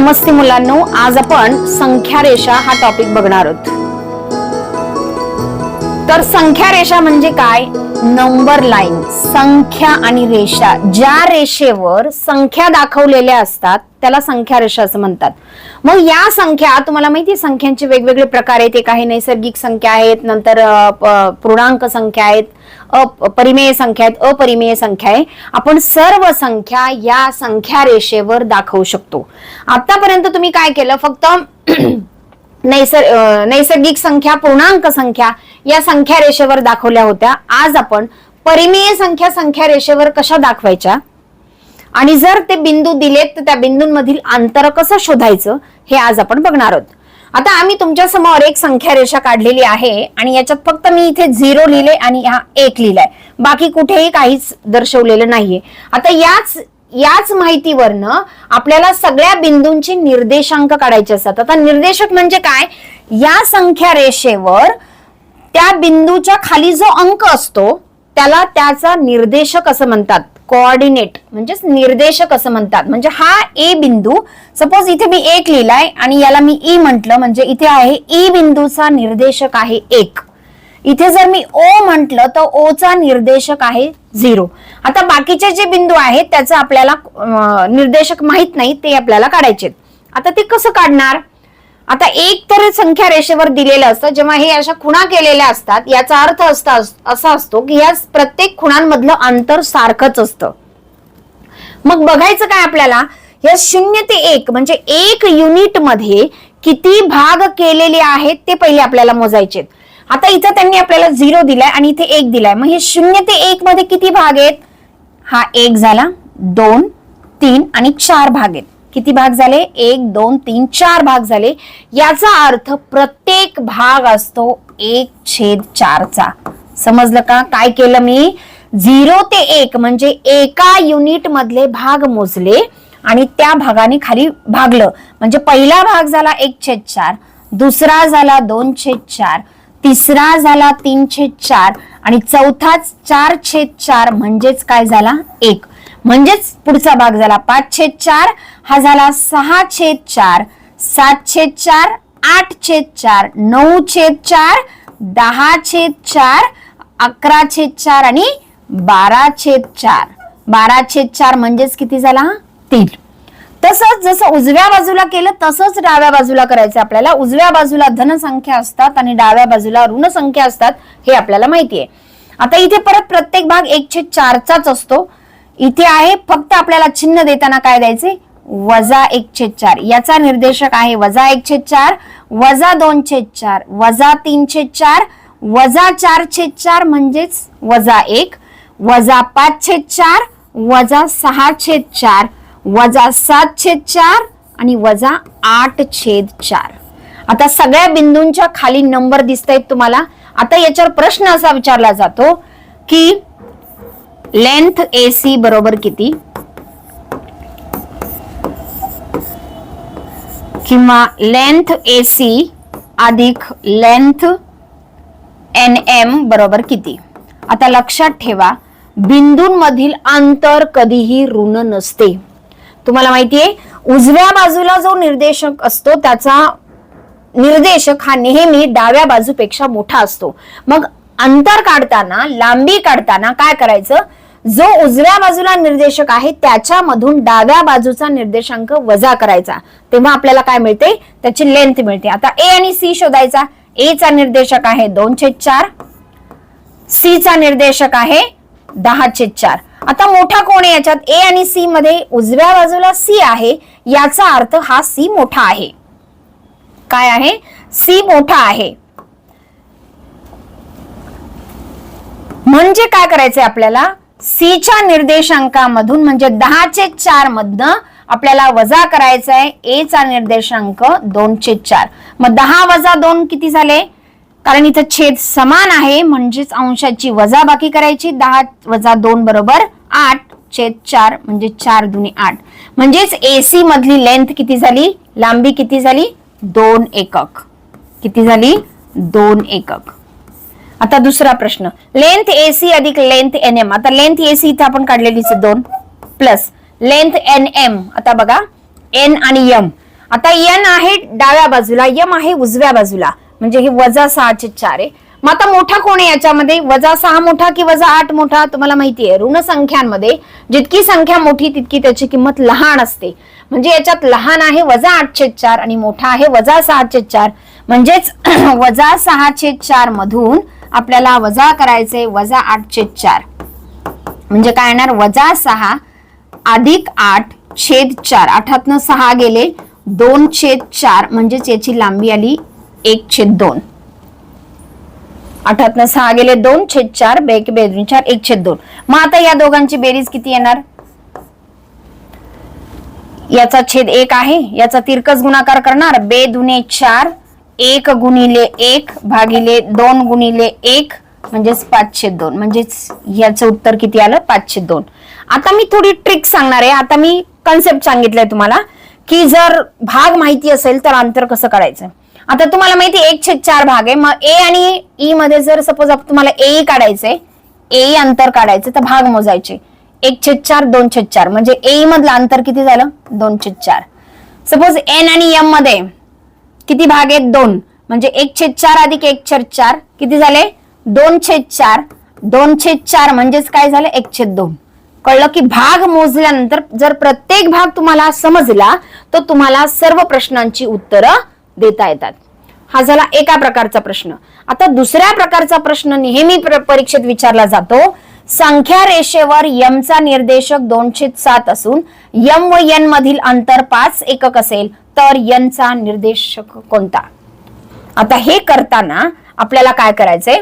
नमस्ते मुलांनो, आज आपण संख्या रेषा हा टॉपिक बघणार आहोत. तर संख्या रेषा म्हणजे काय? Number line. संख्या आणि रेषा, ज्या रेषेवर संख्या दाखवलेल्या असतात त्याला संख्या रेषा असं म्हणतात. मग या संख्या तुम्हाला माहिती, संख्यांचे वेगवेगळे प्रकार आहेत. एक आहे नैसर्गिक संख्या आहेत, नंतर पूर्णांक संख्या आहेत, परिमेय संख्या आहेत, अपरिमेय संख्या आहे. आपण सर्व संख्या या संख्या रेषेवर दाखवू शकतो. आतापर्यंत तुम्ही काय केलं? फक्त नैसर्गिक संख्या, पूर्णांक संख्या या संख्या रेषेवर दाखवल्या होत्या. आज आपण परिमेय संख्या संख्या रेषेवर कशा दाखवायच्या आणि जर ते बिंदू दिलेत तर त्या बिंदूंमधील अंतर कसं शोधायचं हे आज आपण बघणार आहोत. आता आम्ही तुमच्या समोर एक संख्या रेषा काढलेली आहे आणि याच्यात फक्त मी इथे 0 लिहिले आणि हा 1 लिहिलाय, बाकी कुठेही काहीच दर्शवलेलं नाहीये. आता याच माहितीवरनं आपल्याला सगळ्या बिंदूंचे निर्देशांक काढायचे असतात. आता निर्देशक म्हणजे काय? या संख्या रेषेवर त्या बिंदूच्या खाली जो अंक असतो त्याला त्याचा निर्देशक असं म्हणतात. कोऑर्डिनेट म्हणजेच निर्देशक असं म्हणतात. म्हणजे हा ए बिंदू, सपोज इथे मी 1 लिहिलाय आणि याला मी ई म्हटलं, म्हणजे इथे आहे ई बिंदूचा निर्देशक आहे 1. इथे जर मी ओ म्हटलं तर ओ चा निर्देशक आहे 0. आता बाकीचे जे बिंदू आहेत त्याचं आपल्याला निर्देशक माहित नाही, ते आपल्याला काढायचे. आता ते कसं काढणार? आता एक तर संख्या रेषेवर दिलेलं असतं. जेव्हा हे अशा खुणा केलेल्या असतात याचा अर्थ असा असतो की या प्रत्येक खुणांमधलं अंतर सारखंच असतं. मग बघायचं काय आपल्याला? या 0 ते 1 म्हणजे 1 युनिट मध्ये किती भाग केलेले आहेत ते पहिले आपल्याला मोजायचे. आता इथं त्यांनी आपल्याला 0 दिलाय आणि इथे 1 दिलाय. मग हे 0 ते 1 मध्ये किती भाग आहेत? हा 1 झाला, 2, 3 आणि 4 भाग आहेत. किती भाग झाले? 1, 2, 3, 4 भाग झाले. याचा अर्थ प्रत्येक भाग असतो 1/4 चा. समजलं का? काय केलं मी? 0 ते 1 म्हणजे एका युनिट मधले भाग मोजले आणि त्या भागाने खाली भागलं. म्हणजे पहिला भाग झाला 1/4, दुसरा झाला 2/4, तिसरा झाला 3/4 आणि चौथाच 4/4 म्हणजेच काय झाला? 1. म्हणजेच पुढचा भाग झाला 5/4, हा झाला 6/4, 7/4, 8/4, 9/4, 10/4, 11/4 आणि 12/4. 12/4 म्हणजेच किती झाला? 3. तसंच जसं उजव्या बाजूला केलं तसंच डाव्या बाजूला करायचं आपल्याला. उजव्या बाजूला धन संख्या असतात आणि डाव्या बाजूला ऋण संख्या असतात, हे आपल्याला माहितीये. आता इथे परत प्रत्येक भाग 1/4 चाच असतो. इथे आहे फक्त आपल्याला चिन्ह देताना काय द्यायचे? -1/4. याचा निर्देशक आहे -1/4, -2/4, -3/4, -4/4 म्हणजेच -1, -5/4, -6/4, -7/4 आणि -8/4. आता सगळ्या बिंदूंच्या खाली नंबर दिसतायत तुम्हाला. आता याच्यावर प्रश्न असा विचारला जातो की लेंथ AC बरोबर किती, किंवा लेंथ AC अधिक लेंथ NM बरोबर किती. आता लक्षात ठेवा, बिंदूंमधील अंतर कधीही ऋण नसते. तुम्हाला माहितीये, उजव्या बाजूला जो निर्देशक असतो त्याचा निर्देशक हा नेहमी डाव्या बाजूपेक्षा मोठा असतो. मग अंतर काढताना, लांबी काढताना काय करायचं? जो उजव्या बाजूला निर्देशक आहे त्याच्यामधून डाव्या बाजूचा निर्देशांक वजा करायचा, तेव्हा आपल्याला काय मिळते? त्याची लेंथ मिळते. आता A आणि C शोधायचा. A चा निर्देशक आहे 2/4, C चा निर्देशक आहे 10/4. आता मोठा कोण आहे याच्यात? A आणि C मध्ये उजव्या बाजूला C आहे, याचा अर्थ हा C मोठा आहे. काय आहे? C मोठा आहे. म्हणजे काय करायचंय आपल्याला? C च्या निर्देशांकामधून म्हणजे 10/4 मधनं आपल्याला वजा करायचं आहे A चा निर्देशांक 2/4. मग 10 - 2 किती झाले? कारण इथं छेद समान आहे म्हणजेच अंशाची वजाबाकी करायची. 10 - 2 बरोबर 8/4 म्हणजे 4 दुनी 8. म्हणजेच AC मधली लेंथ किती झाली? लांबी किती झाली? 2 एकक. किती झाली? 2 एकक. आता दुसरा प्रश्न, लेंथ AC अधिक लेंथ NM. आता लेंथ AC इथे आपण काढलेलीच 2 प्लस लेंथ NM. आता बघा N आणि M. आता n आहे डाव्या बाजूला, m आहे उजव्या बाजूला, म्हणजे हे -6/4 आहे. मग आता मोठा कोण आहे याच्यामध्ये? -6 मोठा की -8 मोठा? तुम्हाला माहिती आहे ऋण संख्यांमध्ये जितकी संख्या मोठी तितकी त्याची किंमत लहान असते. म्हणजे याच्यात लहान आहे -8/4 आणि मोठा आहे -6/4. म्हणजेच -6/4 मधून आपल्याला वजा करायचे -8/4. म्हणजे काय येणार? -6 अधिक 8/4. 8तनं 6 गेले 2/4, म्हणजेच याची लांबी आली 1/2. 8तनं 6 गेले 2/4, 2/4 1/2. मग आता या दोघांची बेरीज किती येणार? याचा छेद 1 आहे, याचा तिरकस गुणाकार करणार 2 दुने 4, 1 गुणिले 1 भागिले 2 गुणिले 1, म्हणजेच 5/2. म्हणजेच याचं उत्तर किती आलं? 5/2. आता मी थोडी ट्रिक सांगणार आहे. आता मी कन्सेप्ट सांगितलंय तुम्हाला की जर भाग माहिती असेल तर अंतर कसं काढायचं. आता तुम्हाला माहिती 1/4 भाग आहे. मग ए आणि ई मध्ये जर सपोज तुम्हाला ए काढायचंय, ए अंतर काढायचं तर भाग मोजायचे 1/4 2/4. म्हणजे ए मधलं अंतर किती झालं? 2/4. सपोज एन आणि एम मध्ये किती भाग आहेत? 2. म्हणजे 1/4 अधिक 1/4 किती झाले? 2/4. 2/4 म्हणजेच काय झालं? 1/2. कळलं की भाग मोजल्यानंतर जर प्रत्येक भाग तुम्हाला समजला तर तुम्हाला सर्व प्रश्नांची उत्तरं देता येतात. हा झाला एका प्रकारचा प्रश्न. आता दुसऱ्या प्रकारचा प्रश्न नेहमी परीक्षेत विचारला जातो. संख्या रेषेवर m चा निर्देशक 2/7 असून m व n मधील अंतर 5 एकक असेल तर n चा निर्देशक कोणता? आता हे करताना आपल्याला काय करायचंय?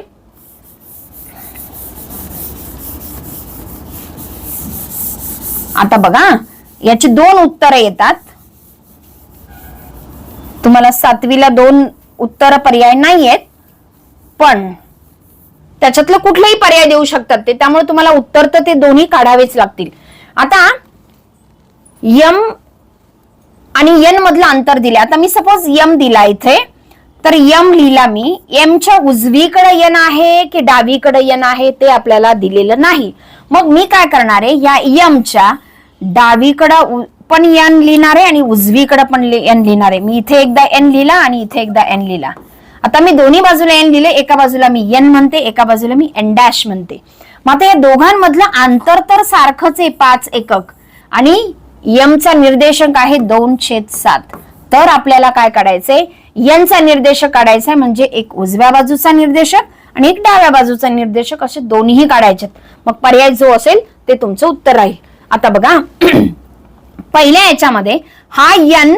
आता बघा याची 2 उत्तरं येतात. तुम्हाला 7वीला 2 उत्तर पर्याय नाही आहेत, पण त्याच्यातलं कुठलाही पर्याय देऊ शकतात ते. त्यामुळे तुम्हाला उत्तर तर ते दोन्ही काढावेच लागतील. आता m आणि n मधलं अंतर दिले. आता मी सपोज m दिला इथे, तर m लिहिला मी. m च्या उजवीकडे n आहे की डावीकडे n आहे ते आपल्याला दिलेलं नाही. मग मी काय करणार आहे? या m च्या डावीकडं पण n लिहिणार आहे आणि उजवीकडे पण n लिहिणार आहे. मी इथे एकदा n लिहिला आणि इथे एकदा n लिहिला. आता मी दोन्ही बाजूला n लिहिले. एका बाजूला मी n म्हणते, एका बाजूला मी n डॅश म्हणते. मग आता या दोघांमधलं अंतर तर सारखंच आहे 5 एकक आणि m चा निर्देशक आहे 2/7. तर आपल्याला काय काढायचंय? n चा निर्देशक काढायचा, म्हणजे एक उजव्या बाजूचा निर्देशक आणि एक डाव्या बाजूचा निर्देशक, असे दोन्हीही काढायचे. मग पर्याय जो असेल ते तुमचं उत्तर राहील. आता बघा पहिल्या याच्यामध्ये हा n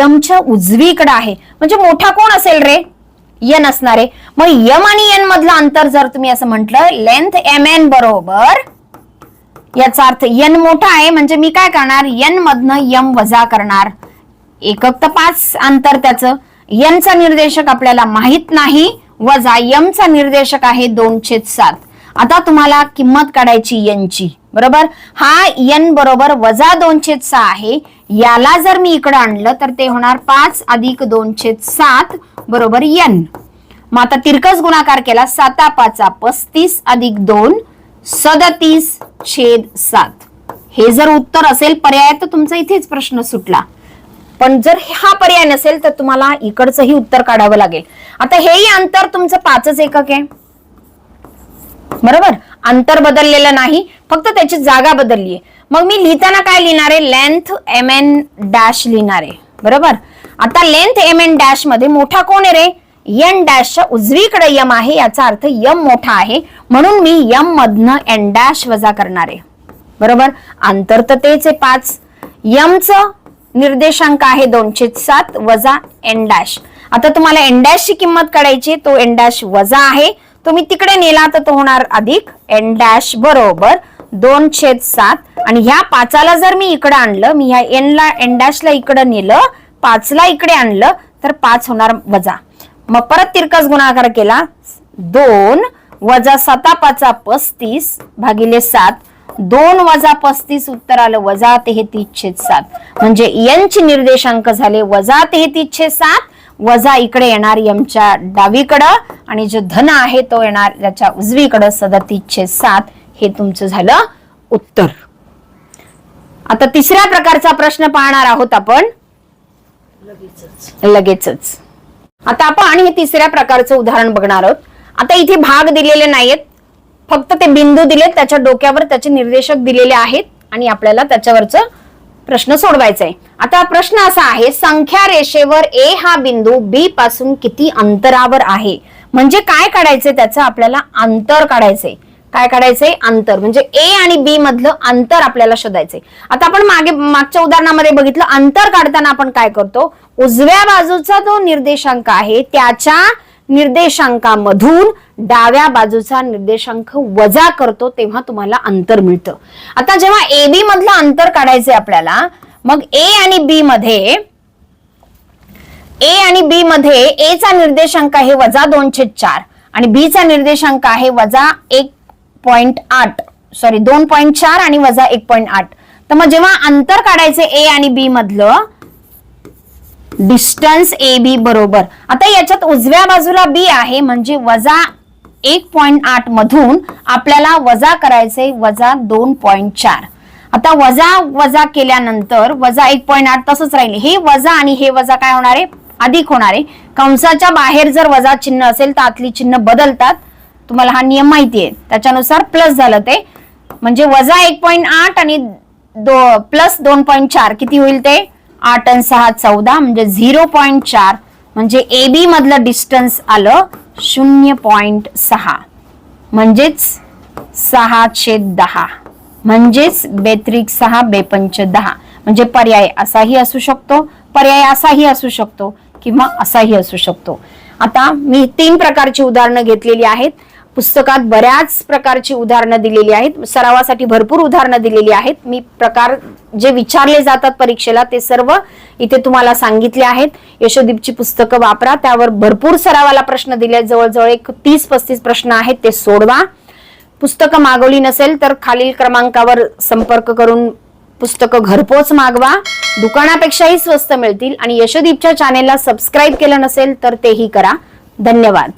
m च्या उजवीकडे आहे, म्हणजे मोठा कोण असेल रे? n असणार आहे. मग m आणि n मधलं अंतर जर तुम्ही असं म्हटलं लेंथ mn बरोबर, याचा अर्थ n मोठा आहे म्हणजे मी काय करणार? n मधनं m वजा करणार. एकक तर 5 अंतर त्याचं. n चा निर्देशक आपल्याला माहित नाही, वजा m चा निर्देशक आहे 2/7. आता तुम्हाला किंमत काढायची n ची, बरोबर? हा n बरोबर -2/6 आहे. याला जर मी इकडे आणलं तर ते होणार 5 अधिक 2/7 बरोबर n. मग आता तिरकस गुणाकार केला 7×5 35 अधिक 2 37/7. हे जर उत्तर असेल पर्याय तर तुमचा इथेच प्रश्न सुटला. पण जर हा पर्याय नसेल तर तुम्हाला इकडचंही उत्तर काढावं लागेल. आता हेही अंतर तुमचं 5च एकक आहे, बरोबर? अंतर बदललेलं नाही, फक्त त्याची जागा बदलली आहे. मग मी लिहिताना काय लिहिणार आहे? लेंथ mn डॅश लिहिणार आहे, बरोबर? आता लेंथ mn डॅश मध्ये मोठा कोण आहे रे? n डॅशच्या उजवीकडे m आहे, याचा अर्थ m मोठा आहे, म्हणून मी m मधनं n डॅश वजा करणार आहे, बरोबर? अंतर तर तेच आहे 5. m चं निर्देशांक आहे 2/7 वजा n डॅश. आता तुम्हाला n डॅश ची किंमत काढायची, तो n डॅश वजा आहे, तो मी तिकडे नेला तर तो होणार अधिक n डॅश बरोबर 2/7. आणि ह्या 5ला जर मी इकडे आणलं, मी ह्या n डॅशला इकडे नेलं, 5ला इकडे आणलं तर 5 होणार वजा. मग परत तिरकस गुणाकार केला 2 वजा 7×5 35 भागिले 7. 2 वजा 35 उत्तर आलं -33/7. म्हणजे n चे निर्देशांक झाले -33/7 वजा इकडे येणार m च्या डावीकडं आणि जो धन आहे तो येणार त्याच्या उजवीकडं 37/7. हे तुमचं झालं उत्तर. आता तिसऱ्या प्रकारचा प्रश्न पाहणार आहोत आपण. लगेचच. आता आपण हे तिसऱ्या प्रकारचं उदाहरण बघणार आहोत. आता इथे भाग दिलेले नाहीयेत, फक्त ते बिंदू दिलेत, त्याच्या डोक्यावर त्याचे निर्देशक दिलेले आहेत आणि आपल्याला त्याच्यावरचं प्रश्न सोडवायचा आहे. आता प्रश्न असा आहे, संख्या रेषेवर ए हा बिंदू बी पासून किती अंतरावर आहे. म्हणजे काय काढायचंय, त्याचं आपल्याला अंतर काढायचंय. काय काढायचंय, अंतर. म्हणजे ए आणि बी मधलं अंतर आपल्याला शोधायचंय. आता आपण मागच्या उदाहरणामध्ये बघितलं, अंतर काढताना आपण काय करतो, उजव्या बाजूचा जो निर्देशांक आहे त्याच्या निर्देशांकामधून डाव्या बाजूचा निर्देशांक वजा करतो, तेव्हा तुम्हाला अंतर मिळतं. आता जेव्हा ए बी मधलं अंतर काढायचंय आपल्याला, मग ए आणि बी मध्ये ए चा निर्देशांक आहे वजा 2/4 आणि बी चा निर्देशांक आहे वजा 1.8 सॉरी 2.4 आणि वजा 1.8. तर मग जेव्हा अंतर काढायचं ए आणि बी मधलं, डिस्टन्स ए बी बरोबर, आता याच्यात उजव्या बाजूला बी आहे म्हणजे वजा 1.8 मधून आपल्याला वजा करायचंय वजा 2.4. आता वजा केल्यानंतर वजा 1.8 तसंच राहिले. हे वजा आणि हे वजा काय होणार आहे, अधिक होणार आहे. कंसाच्या बाहेर जर वजा चिन्ह असेल तर आतली चिन्ह बदलतात, तुम्हाला हा नियम माहिती आहे. त्याच्यानुसार प्लस झालं ते, म्हणजे वजा 1.8 आणि प्लस 2.4 किती होईल ते 8 आणि 6 14 म्हणजे 0.4. म्हणजे ए बी मधलं डिस्टन्स आलं 0.6 म्हणजेच 6/10 म्हणजेच 2×6 2×5 म्हणजे पर्याय असाही असू शकतो, पर्याय असाही असू शकतो किंवा असाही असू शकतो. आता मी 3 प्रकारची उदाहरणं घेतलेली आहेत. पुस्तकात बऱ्याच प्रकारची उदाहरणं दिलेली आहेत, सरावासाठी भरपूर उदाहरणं दिलेली आहेत. मी प्रकार जे विचारले जातात परीक्षेला ते सर्व इथे तुम्हाला सांगितले आहेत. यशोदीपची पुस्तकं वापरा, त्यावर भरपूर सरावाला प्रश्न दिले, जवळजवळ 30-35 प्रश्न आहेत, ते सोडवा. पुस्तकं मागवली नसेल तर खालील क्रमांकावर संपर्क करून पुस्तकं घरपोच मागवा, दुकानापेक्षाही स्वस्त मिळतील. आणि यशोदीपच्या चॅनेलला सबस्क्राईब केलं नसेल तर तेही करा. धन्यवाद.